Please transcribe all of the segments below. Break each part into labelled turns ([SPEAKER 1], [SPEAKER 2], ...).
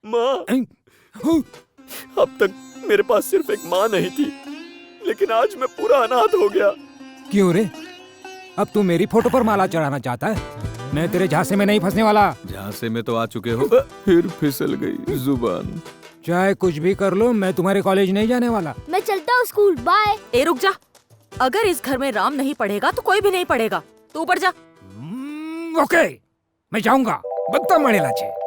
[SPEAKER 1] माँ, अब तक मेरे पास सिर्फ एक माँ नहीं थी, लेकिन आज मैं पूरा अनाथ हो गया।
[SPEAKER 2] क्यों रे? अब तू मेरी फोटो पर माला चढ़ाना चाहता है? मैं तेरे झांसे में नहीं फंसने वाला।
[SPEAKER 3] झांसे में तो आ चुके हो। फिर फिसल गई जुबान।
[SPEAKER 2] चाहे कुछ भी कर लो, मैं तुम्हारे कॉलेज नहीं जाने वाला।
[SPEAKER 4] मैं चलता हूँ स्कूल, बाय।
[SPEAKER 5] ए रुक जा, अगर इस घर में राम नहीं पढ़ेगा तो कोई भी नहीं पढ़ेगा। तू ऊपर जा।
[SPEAKER 2] ओके, मैं जाऊंगा। बगता मड़ेला छे।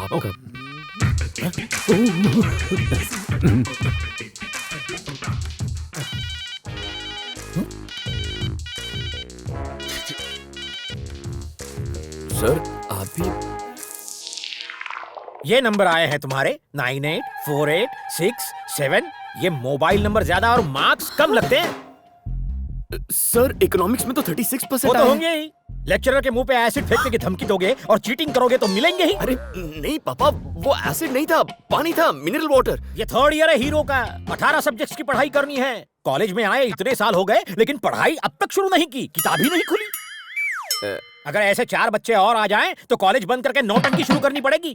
[SPEAKER 1] आपका सर, आप भी
[SPEAKER 6] ये नंबर आए हैं तुम्हारे 984867। ये मोबाइल नंबर ज्यादा और मार्क्स कम लगते हैं।
[SPEAKER 1] सर, इकोनॉमिक्स में तो 36%
[SPEAKER 6] वो तो
[SPEAKER 1] आए हैं।
[SPEAKER 6] होंगे ही। लेक्चरर के मुंह पे एसिड फेंकने की धमकी दोगे और चीटिंग करोगे तो मिलेंगे ही।
[SPEAKER 1] अरे नहीं पापा, वो एसिड नहीं था, पानी था, मिनरल वाटर।
[SPEAKER 6] ये थर्ड ईयर है हीरो का। 18 सब्जेक्ट्स की पढ़ाई करनी है। कॉलेज में आए इतने साल हो गए, लेकिन पढ़ाई अब तक शुरू नहीं की, किताब ही नहीं खुली। अगर ऐसे 4 बच्चे और आ जाएं, तो कॉलेज बंद करके नौटंकी शुरू करनी पड़ेगी।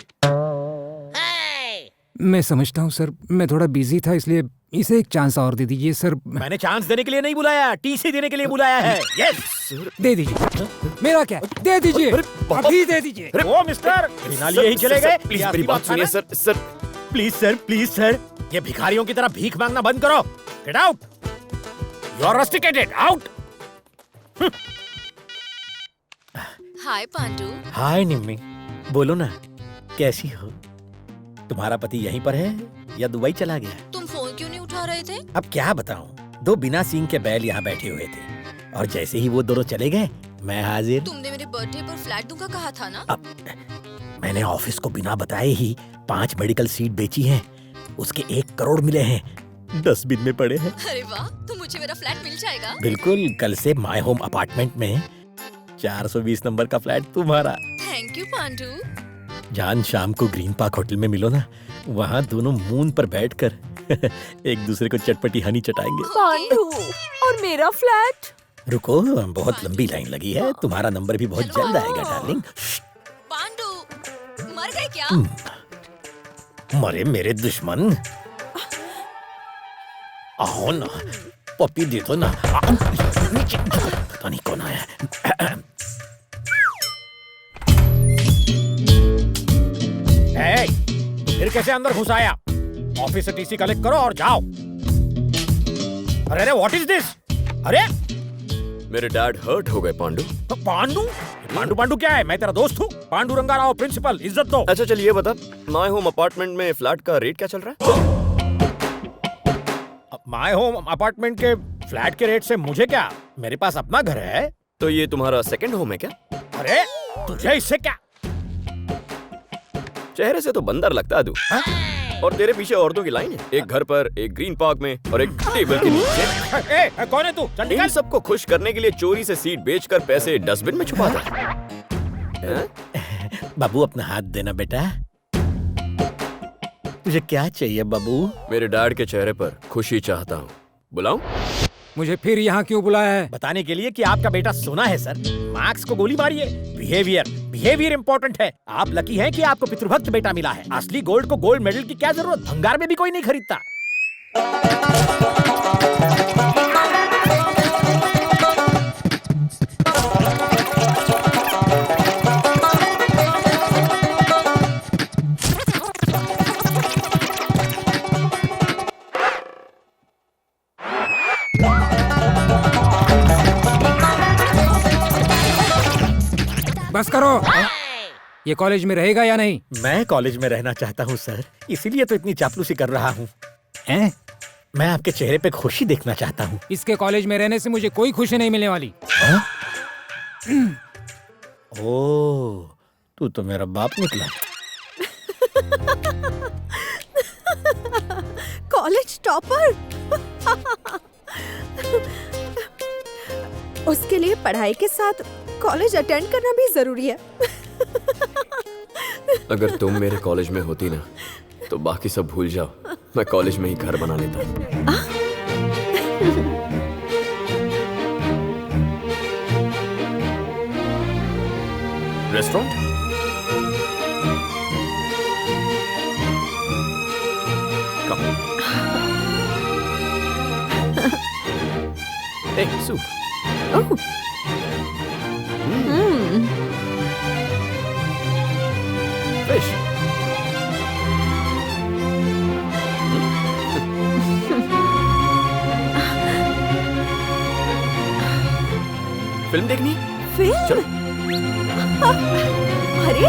[SPEAKER 2] मैं समझता हूँ सर, मैं थोड़ा बिजी था, इसलिए इसे एक चांस और दे दीजिए सर।
[SPEAKER 6] मैंने चांस देने के लिए नहीं बुलाया, टीसी देने के लिए बुलाया है। यस
[SPEAKER 2] दे दीजिए। मेरा क्या, दे दीजिए, अभी दे दीजिए।
[SPEAKER 6] ओ मिस्टर, बिना लिए ही चले गए।
[SPEAKER 1] प्लीज मेरी बात सुनिए सर। सर
[SPEAKER 6] प्लीज सर, ये भिखारियों की तरह भीख मांगना बंद करो। Get out, you are rusticated, out.
[SPEAKER 7] Hi Pandu.
[SPEAKER 6] Hi Nimmi, बोलो ना, कैसी हो? तुम्हारा पति यहीं पर है या दुबई चला गया?
[SPEAKER 7] तुम फोन क्यों नहीं उठा रहे थे?
[SPEAKER 6] अब क्या बताऊं, 2 बिना सींग के बैल यहाँ बैठे हुए थे, और जैसे ही वो दोनों चले गए, मैं हाजिर।
[SPEAKER 7] तुमने मेरे बर्थडे पर फ्लैट दूंगा कहा था ना?
[SPEAKER 6] अब मैंने ऑफिस को बिना बताए ही 5 मेडिकल सीट बेची हैं, उसके 1 करोड़ मिले हैं, डस्टबिन में पड़े हैं।
[SPEAKER 7] अरे वाह, तो मुझे मेरा फ्लैट मिल जाएगा?
[SPEAKER 6] बिल्कुल, कल से माय होम अपार्टमेंट में 420 नंबर का फ्लैट तुम्हारा।
[SPEAKER 7] Thank you Pandu.
[SPEAKER 6] जान, शाम को ग्रीन पार्क होटल में मिलो ना, वहाँ दोनों मून पर बैठकर एक दूसरे को चटपटी हनी चटाएंगे।
[SPEAKER 5] पांडू, और मेरा फ्लैट?
[SPEAKER 6] रुको, बहुत लंबी लाइन लगी है, तुम्हारा नंबर भी बहुत जल्द आएगा डार्लिंग।
[SPEAKER 7] पांडू, मर गए क्या?
[SPEAKER 6] मरे मेरे दुश्मन, आओ ना, पप्पी दे दो ना। पता नहीं कौन आया। फिर कैसे अंदर घुस आया? ऑफिस से टीसी कलेक्ट करो और जाओ। अरे व्हाट इज दिस? अरे
[SPEAKER 1] मेरे डैड हर्ट हो गए पांडू।
[SPEAKER 6] पांडू पांडू क्या है? मैं तेरा दोस्त हूँ। पांडू रंगा राव प्रिंसिपल, इज्जत दो।
[SPEAKER 1] अच्छा चलिए बता, माय होम अपार्टमेंट में फ्लैट का रेट क्या चल रहा है?
[SPEAKER 6] माय होम अपार्टमेंट के फ्लैट के रेट से मुझे क्या, मेरे पास अपना घर है।
[SPEAKER 1] तो ये तुम्हारा सेकंड होम है क्या?
[SPEAKER 6] अरे तुझे इससे क्या?
[SPEAKER 1] चेहरे से तो बंदर लगता है तू। और तेरे पीछे औरतों की लाइन है, एक घर पर, एक ग्रीन पार्क में और एक टेबल के नीचे।
[SPEAKER 6] कौन है तू?
[SPEAKER 1] इन सबको खुश करने के लिए चोरी से सीट बेचकर पैसे डस्टबिन में छुपाता है।
[SPEAKER 6] बाबू अपना हाथ देना बेटा। तुझे क्या चाहिए बाबू?
[SPEAKER 1] मेरे डैड के चेहरे पर खुशी चाहता हूँ, बुलाऊं?
[SPEAKER 2] मुझे फिर यहाँ क्यों बुलाया है?
[SPEAKER 6] बताने के लिए कि आपका बेटा सोना है सर। मार्क्स को गोली मारिए, बिहेवियर इंपॉर्टेंट है। आप लकी हैं कि आपको पितृभक्त बेटा मिला है। असली गोल्ड को गोल्ड मेडल की क्या जरूरत, भंगार में भी कोई नहीं खरीदता।
[SPEAKER 2] बस करो। ये कॉलेज में रहेगा या नहीं?
[SPEAKER 6] मैं कॉलेज में रहना चाहता हूँ सर, इसीलिए तो इतनी चापलूसी कर रहा हूँ। मैं आपके चेहरे पे खुशी देखना चाहता हूँ।
[SPEAKER 2] इसके कॉलेज में रहने से मुझे कोई खुशी नहीं मिलने वाली।
[SPEAKER 6] ओह, तू तो मेरा बाप निकला।
[SPEAKER 5] College topper. उसके लिए पढ़ाई के साथ कॉलेज अटेंड करना भी जरूरी है।
[SPEAKER 1] अगर तुम मेरे कॉलेज में होती ना तो बाकी सब भूल जाओ, मैं कॉलेज में ही घर बना लेता। Restaurant? Come. Hey, soup.
[SPEAKER 4] Oh.
[SPEAKER 1] Fish. Film देखनी?
[SPEAKER 4] फिल्म?
[SPEAKER 1] चलो।
[SPEAKER 4] अरे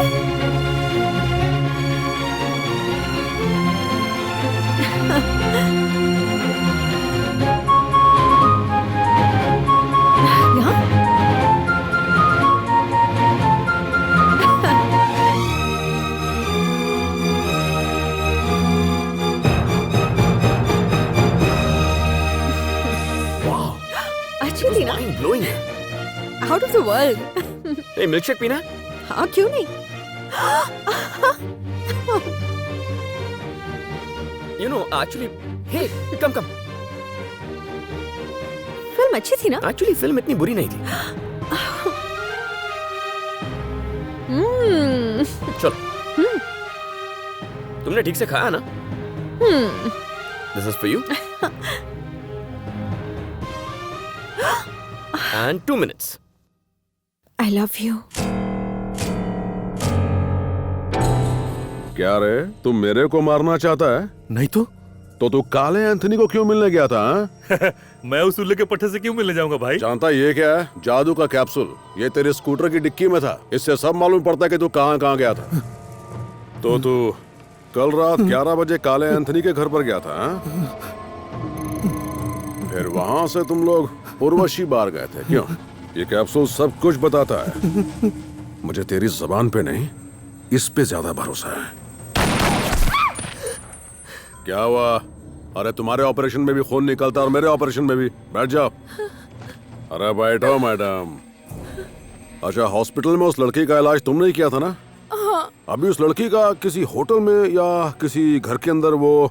[SPEAKER 4] यहाँ? अच्छी थी ना?
[SPEAKER 1] Mind blowing है।
[SPEAKER 4] Out of the world.
[SPEAKER 1] Hey, milkshake पीना?
[SPEAKER 4] हाँ क्यों नहीं?
[SPEAKER 1] You know, actually, hey, come.
[SPEAKER 4] Film अच्छी थी ना?
[SPEAKER 1] Actually, फिल्म इतनी बुरी नहीं थी। चलो। तुमने ठीक से खाया ना? This is for you. And 2 minutes.
[SPEAKER 4] I love you.
[SPEAKER 8] क्या रे, तू मेरे को मारना चाहता है?
[SPEAKER 3] नहीं तो
[SPEAKER 8] तू काले एंथनी को क्यों मिलने गया था? हाँ?
[SPEAKER 9] मैं उस उल्लू के पट्टे से क्यों मिलने जाऊंगा भाई?
[SPEAKER 8] जानता ये क्या है? जादू का कैप्सूल। ये तेरे स्कूटर की डिक्की में था। इससे सब मालूम पड़ता है कि तू कहाँ कहाँ गया था। तो तू कल रात 11 बजे काले एंथनी के घर पर गया था? हाँ? फिर वहां से तुम लोग उर्वशी बार गए थे, क्यों? ये कैप्सूल सब कुछ बताता है। मुझे तेरी जबान पे नहीं, इस पे ज्यादा भरोसा है। क्या हुआ? अरे तुम्हारे ऑपरेशन में भी खून निकलता और मेरे ऑपरेशन में भी। बैठ जाओ। अरे बैठो मैडम। अच्छा, हॉस्पिटल में उस लड़की का इलाज तुमने ही किया था ना? अभी उस लड़की का किसी होटल में या किसी घर के अंदर वो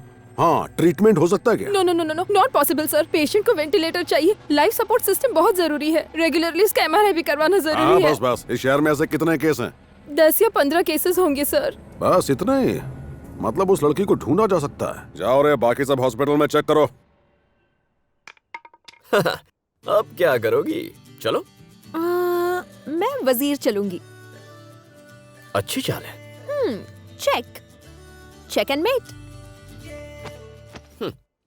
[SPEAKER 8] ट्रीटमेंट हो सकता है क्या?
[SPEAKER 10] No no no no no, not possible sir. Patient को वेंटिलेटर चाहिए। लाइफ सपोर्ट सिस्टम बहुत जरूरी है। रेगुलरली उसका MRI भी करवाना जरूरी है।
[SPEAKER 8] बस इस शहर में ऐसे कितने केस हैं?
[SPEAKER 10] 10 या 15 केसेस होंगे सर।
[SPEAKER 8] बस इतना ही? मतलब उस लड़की को ढूंढा जा सकता है। जाओ रे, बाकी सब हॉस्पिटल में चेक करो।
[SPEAKER 1] अब क्या करोगी? चलो।
[SPEAKER 4] मैं वजीर चलूंगी।
[SPEAKER 1] अच्छी चाल है।
[SPEAKER 4] Check and mate.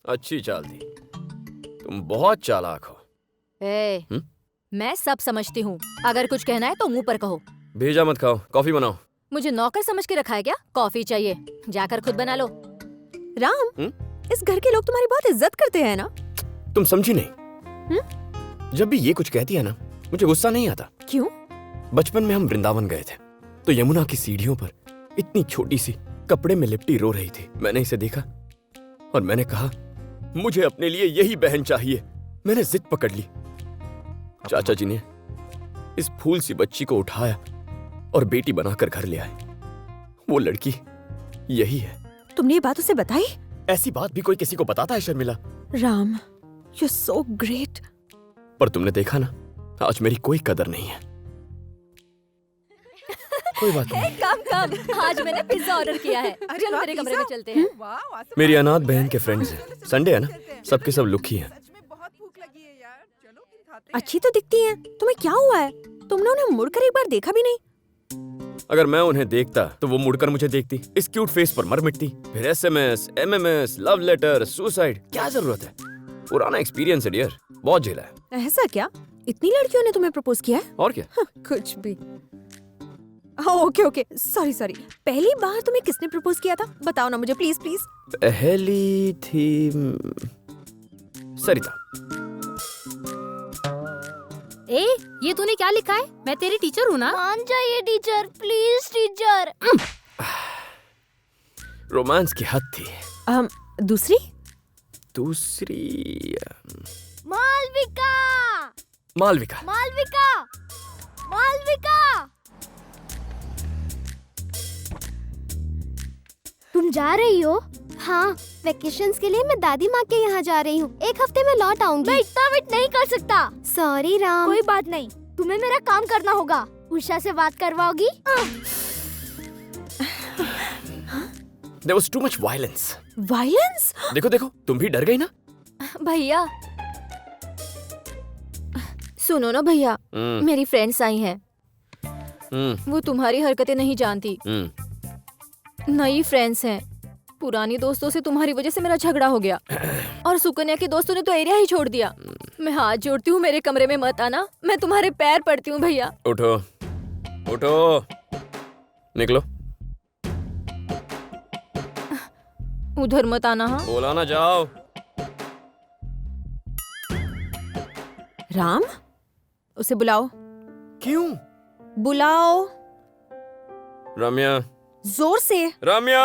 [SPEAKER 1] अच्छी चाल थी। तुम बहुत चालाक हो।
[SPEAKER 5] मैं सब समझती हूँ। अगर कुछ कहना है तो मुंह पर कहो।
[SPEAKER 1] भेजा मत खाओ, कॉफी बनाओ।
[SPEAKER 5] मुझे नौकर समझ के रखा है क्या? कॉफी चाहिए, जाकर खुद बना लो।
[SPEAKER 4] राम, इस घर के लोग तुम्हारी बहुत इज्जत करते हैं ना?
[SPEAKER 1] तुम समझी नहीं। जब भी ये कुछ कहती है ना, मुझे गुस्सा नहीं आता।
[SPEAKER 4] क्यों?
[SPEAKER 1] बचपन में हम वृंदावन गए थे तो यमुना की सीढ़ियों पर इतनी छोटी सी कपड़े में लिपटी रो रही थी। मैंने इसे देखा और मैंने कहा, मुझे अपने लिए यही बहन चाहिए। मैंने जिद पकड़ ली। चाचा जी ने इस फूल सी बच्ची को उठाया और बेटी बनाकर घर ले आए। वो लड़की यही है।
[SPEAKER 4] तुमने ये बात उसे बताई?
[SPEAKER 1] ऐसी बात भी कोई किसी को बताता है Sharmila?
[SPEAKER 4] Ram, you're so great.
[SPEAKER 1] पर तुमने देखा ना, आज मेरी कोई कदर नहीं है। कोई बात नहीं।
[SPEAKER 5] कम आज मैंने पिज्जा ऑर्डर किया है। चलो मेरे कमरे में चलते हैं।
[SPEAKER 1] मेरी अनाथ बहन के फ्रेंड्स हैं। संडे है ना, सबके सब लुखी हैं।
[SPEAKER 4] अच्छी तो दिखती हैं। तुम्हें क्या हुआ है? तुमने उन्हें मुड़कर एक बार देखा भी नहीं।
[SPEAKER 1] अगर मैं उन्हें देखता तो वो मुड़कर मुझे देखती, इस क्यूट फेस पर मर मिटती। फिर SMS, MMS, love letter, suicide, क्या जरूरत है? पुराना एक्सपीरियंस है डियर, बहुत झेला है।
[SPEAKER 4] ऐसा क्या? इतनी लड़कियों ने तुम्हें प्रपोज किया है?
[SPEAKER 1] और क्या?
[SPEAKER 4] कुछ भी। Okay, sorry. पहली बार तुम्हें किसने प्रपोज किया था? बताओ ना मुझे, प्लीज।
[SPEAKER 1] पहली थी सरिता।
[SPEAKER 5] ये तूने क्या लिखा है? मैं तेरी टीचर हूँ ना? मान जाइए टीचर, प्लीज टीचर।
[SPEAKER 1] रोमांस की हद थी।
[SPEAKER 4] दूसरी?
[SPEAKER 5] मालविका। तुम जा रही हो? हाँ, वेकेशंस के लिए मैं दादी माँ के यहाँ जा रही हूँ। 1 हफ्ते में लौट आऊंगी। मैं इतना वेट नहीं कर सकता। सॉरी राम। कोई बात नहीं, तुम्हें मेरा काम करना होगा। उषा से बात करवाओगी?
[SPEAKER 1] There was too much violence.
[SPEAKER 4] Violence?
[SPEAKER 1] देखो देखो, तुम भी डर गई ना?
[SPEAKER 4] भैया सुनो ना भैया, मेरी फ्रेंड्स आई हैं। वो तुम्हारी हरकतें नहीं जानती। नई फ्रेंड्स हैं। पुरानी दोस्तों से तुम्हारी वजह से मेरा झगड़ा हो गया और सुकन्या के दोस्तों ने तो एरिया ही छोड़ दिया। मैं हाथ जोड़ती हूँ, मेरे कमरे में मत आना। मैं तुम्हारे पैर पड़ती हूँ भैया।
[SPEAKER 1] उठो उठो, निकलो।
[SPEAKER 4] उधर मत आना। हाँ
[SPEAKER 1] बोला ना जाओ।
[SPEAKER 4] राम, उसे बुलाओ।
[SPEAKER 1] क्यों?
[SPEAKER 4] बुलाओ
[SPEAKER 1] रम्या,
[SPEAKER 4] जोर से।
[SPEAKER 1] रम्या।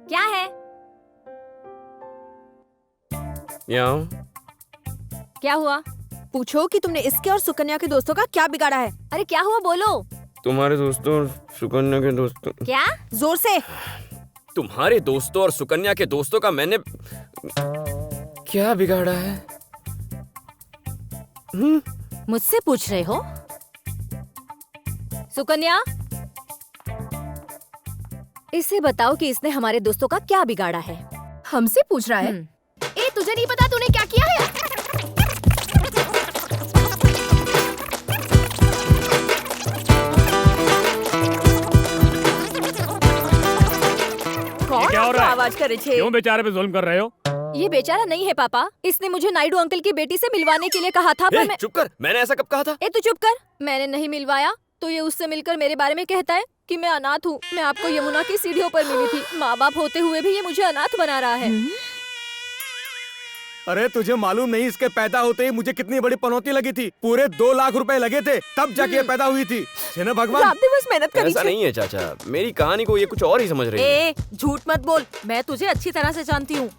[SPEAKER 4] क्या है?
[SPEAKER 1] यहाँ आओ।
[SPEAKER 4] क्या हुआ? पूछो कि तुमने इसके और सुकन्या के दोस्तों का क्या बिगाड़ा है। अरे क्या हुआ, बोलो।
[SPEAKER 1] तुम्हारे दोस्तों और सुकन्या के दोस्तों।
[SPEAKER 4] क्या? जोर से।
[SPEAKER 1] तुम्हारे दोस्तों और सुकन्या के दोस्तों का मैंने क्या बिगाड़ा है?
[SPEAKER 4] मुझसे पूछ रहे हो? सुकन्या, इसे बताओ कि इसने हमारे दोस्तों का क्या बिगाड़ा है।
[SPEAKER 10] हमसे पूछ रहा है?
[SPEAKER 5] ए, तुझे नहीं पता तूने क्या किया है?
[SPEAKER 4] कौन
[SPEAKER 9] क्या हो रहा है?
[SPEAKER 4] आवाज करे छे?
[SPEAKER 9] क्यों बेचारे पे जुल्म कर रहे हो?
[SPEAKER 4] ये बेचारा नहीं है पापा। इसने मुझे नायडू अंकल की बेटी से मिलवाने के लिए कहा था, पर मैं।
[SPEAKER 1] चुप कर, मैंने ऐसा कब कहा था?
[SPEAKER 4] ए तू चुप कर। मैंने नहीं मिलवाया तो ये उससे मिलकर मेरे बारे में कहता है कि मैं अनाथ हूँ। मैं आपको यमुना की सीढ़ियों पर मिली थी। माँ बाप होते हुए भी ये मुझे अनाथ बना रहा है।
[SPEAKER 11] अरे तुझे मालूम नहीं, इसके पैदा होते ही मुझे कितनी बड़ी पनौती लगी थी। पूरे 2 लाख रुपए लगे थे, तब जाके ये पैदा हुई थी। है ना भगवान?
[SPEAKER 4] रात दिवस मेहनत करी
[SPEAKER 1] ऐसा
[SPEAKER 4] छे।
[SPEAKER 1] नहीं है चाचा, मेरी कहानी को ये कुछ और ही समझ रही है।
[SPEAKER 4] ए झूठ मत बोल, मैं तुझे अच्छी तरह से जानती हूँ।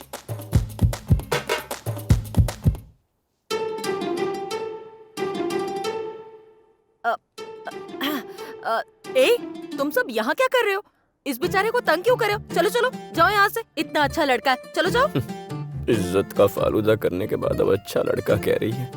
[SPEAKER 4] ए तुम सब यहाँ क्या कर रहे हो? इस बेचारे को तंग क्यों कर रहे हो? चलो चलो जाओ यहाँ से। इतना अच्छा लड़का है, चलो जाओ।
[SPEAKER 1] इज्जत का फालूदा करने के बाद अब अच्छा लड़का कह रही है।